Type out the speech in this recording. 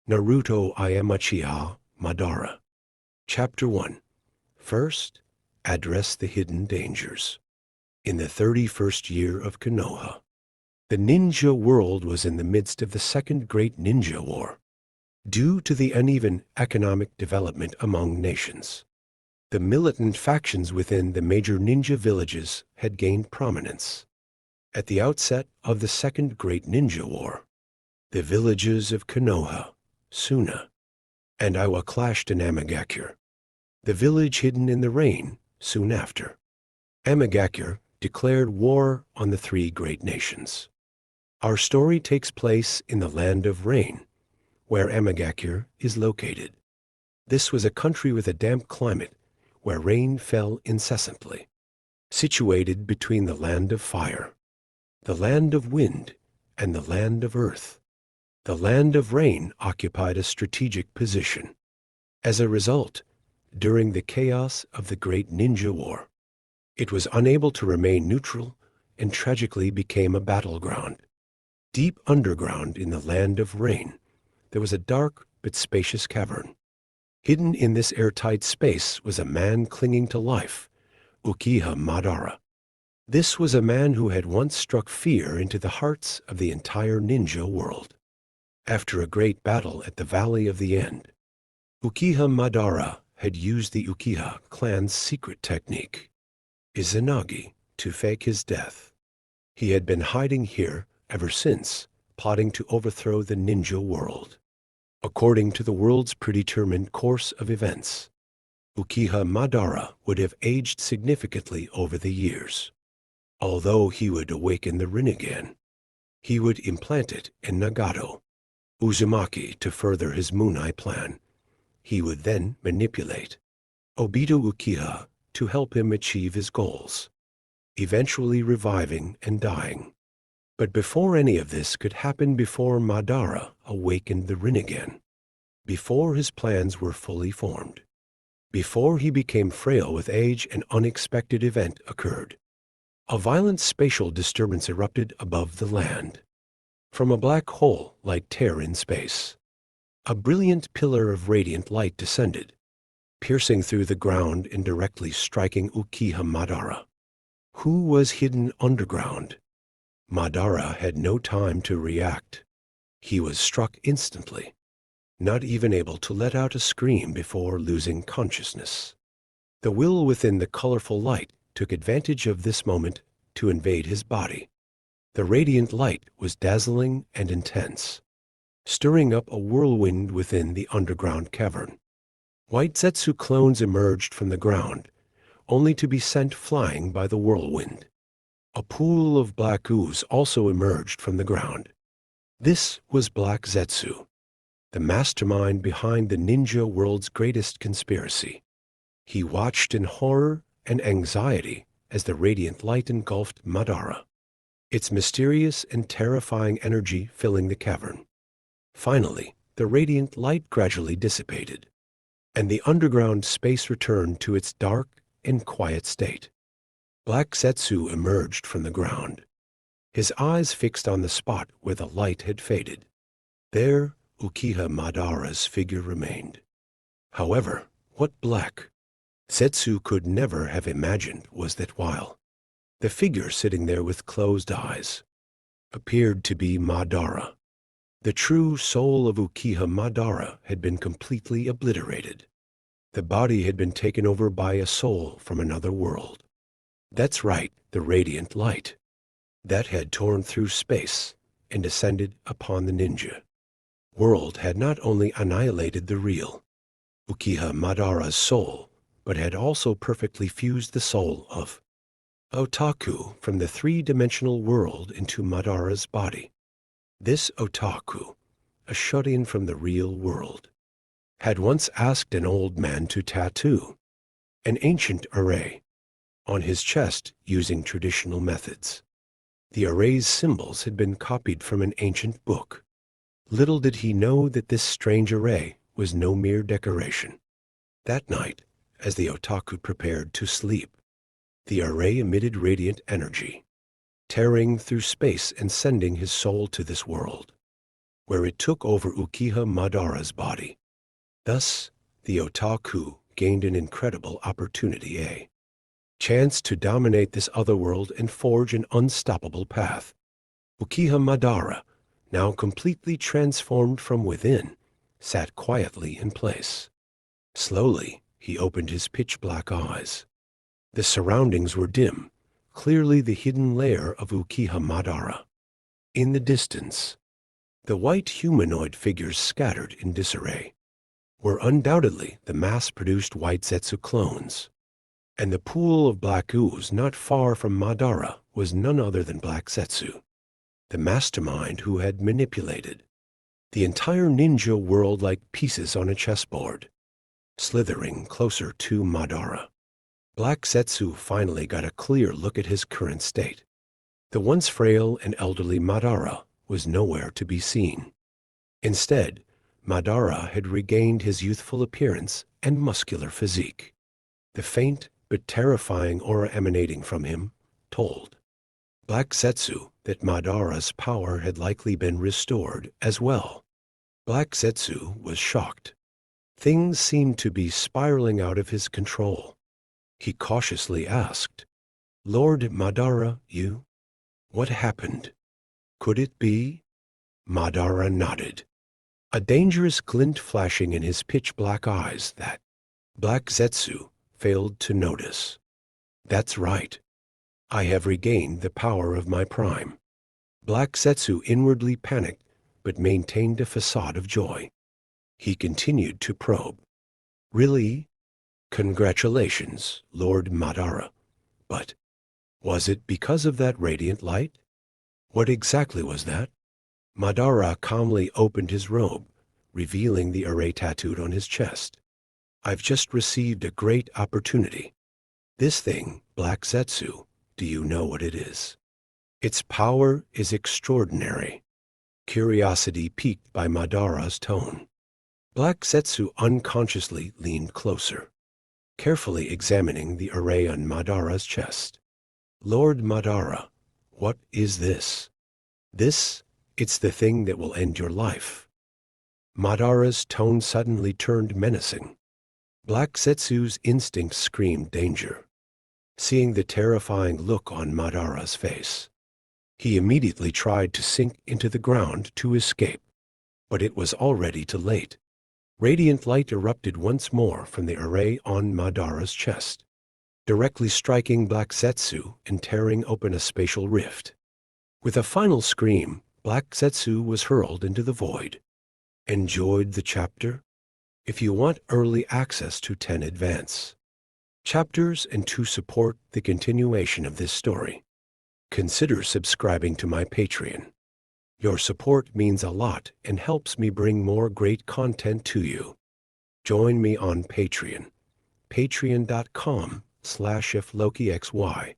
Naruto I am Uchiha Madara. Chapter 1. First, address the hidden dangers. In the 31st year of Konoha, the ninja world was in the midst of the Second Great Ninja War. Due to the uneven economic development among nations, the militant factions within the major ninja villages had gained prominence. At the outset of the Second Great Ninja War, the villages of Konoha, Suna, and Iwa clashed in Amagakure, the village hidden in the rain soon after. Amagakure declared war on the three great nations. Our story takes place in the land of rain, where Amagakure is located. This was a country with a damp climate where rain fell incessantly, situated between the land of fire, the land of wind, and the land of earth. The land of rain occupied a strategic position. As a result, during the chaos of the Great Ninja War, it was unable to remain neutral and tragically became a battleground. Deep underground in the land of rain, there was a dark but spacious cavern. Hidden in this airtight space was a man clinging to life, Uchiha Madara. This was a man who had once struck fear into the hearts of the entire ninja world. After a great battle at the Valley of the End, Uchiha Madara had used the Uchiha clan's secret technique, Izanagi, to fake his death. He had been hiding here ever since, plotting to overthrow the ninja world. According to the world's predetermined course of events, Uchiha Madara would have aged significantly over the years. Although he would awaken the Rinnegan, he would implant it in Nagato, Uzumaki, to further his Munai plan. He would then manipulate Obito Uchiha to help him achieve his goals, eventually reviving and dying. But before any of this could happen, before Madara awakened the Rinnegan, before his plans were fully formed, before he became frail with age, an unexpected event occurred. A violent spatial disturbance erupted above the land. From a black hole like tear in space, a brilliant pillar of radiant light descended, piercing through the ground and directly striking Uchiha Madara, who was hidden underground. Madara had no time to react. He was struck instantly, not even able to let out a scream before losing consciousness. The will within the colorful light took advantage of this moment to invade his body. The radiant light was dazzling and intense, stirring up a whirlwind within the underground cavern. White Zetsu clones emerged from the ground, only to be sent flying by the whirlwind. A pool of black ooze also emerged from the ground. This was Black Zetsu, the mastermind behind the ninja world's greatest conspiracy. He watched in horror and anxiety as the radiant light engulfed Madara, its mysterious and terrifying energy filling the cavern. Finally, the radiant light gradually dissipated, and the underground space returned to its dark and quiet state. Black Zetsu emerged from the ground, his eyes fixed on the spot where the light had faded. There, Uchiha Madara's figure remained. However, what Black Zetsu could never have imagined was that while the figure sitting there with closed eyes appeared to be Madara, the true soul of Uchiha Madara had been completely obliterated. The body had been taken over by a soul from another world. That's right, the radiant light that had torn through space and descended upon the ninja world had not only annihilated the real Uchiha Madara's soul, but had also perfectly fused the soul of Otaku from the three-dimensional world into Madara's body. This Otaku, a shut-in from the real world, had once asked an old man to tattoo an ancient array on his chest using traditional methods. The array's symbols had been copied from an ancient book. Little did he know that this strange array was no mere decoration. That night, as the Otaku prepared to sleep, the array emitted radiant energy, tearing through space and sending his soul to this world. where it took over Uchiha Madara's body. Thus, the otaku gained an incredible opportunity, a chance to dominate this other world and forge an unstoppable path. Uchiha Madara, now completely transformed from within, sat quietly in place. Slowly, he opened his pitch-black eyes. The surroundings were dim, clearly the hidden lair of Uchiha Madara. In the distance, the white humanoid figures scattered in disarray were undoubtedly the mass-produced White Zetsu clones, and the pool of black ooze not far from Madara was none other than Black Zetsu, the mastermind who had manipulated the entire ninja world like pieces on a chessboard. Slithering closer to Madara, Black Zetsu finally got a clear look at his current state. The once frail and elderly Madara was nowhere to be seen. Instead, Madara had regained his youthful appearance and muscular physique. The faint but terrifying aura emanating from him told Black Zetsu that Madara's power had likely been restored as well. Black Zetsu was shocked. Things seemed to be spiraling out of his control. He cautiously asked, "Lord Madara, you? What happened? Could it be?" Madara nodded, a dangerous glint flashing in his pitch-black eyes that Black Zetsu failed to notice. "That's right. I have regained the power of my prime." Black Zetsu inwardly panicked, but maintained a facade of joy. He continued to probe. "Really? Congratulations, Lord Madara. But was it because of that radiant light? What exactly was that?" Madara calmly opened his robe, revealing the array tattooed on his chest. "I've just received a great opportunity. This thing, Black Zetsu, do you know what it is? Its power is extraordinary." Curiosity piqued by Madara's tone, Black Zetsu unconsciously leaned closer, carefully examining the array on Madara's chest. "Lord Madara, what is this?" It's the thing that will end your life." Madara's tone suddenly turned menacing. Black Zetsu's instinct screamed danger. Seeing the terrifying look on Madara's face, he immediately tried to sink into the ground to escape, but it was already too late. Radiant light erupted once more from the array on Madara's chest, directly striking Black Zetsu and tearing open a spatial rift. With a final scream, Black Zetsu was hurled into the void. Enjoyed the chapter? If you want early access to 10 advance chapters and to support the continuation of this story, consider subscribing to my Patreon. Your support means a lot and helps me bring more great content to you. Join me on Patreon, patreon.com/iflokixy.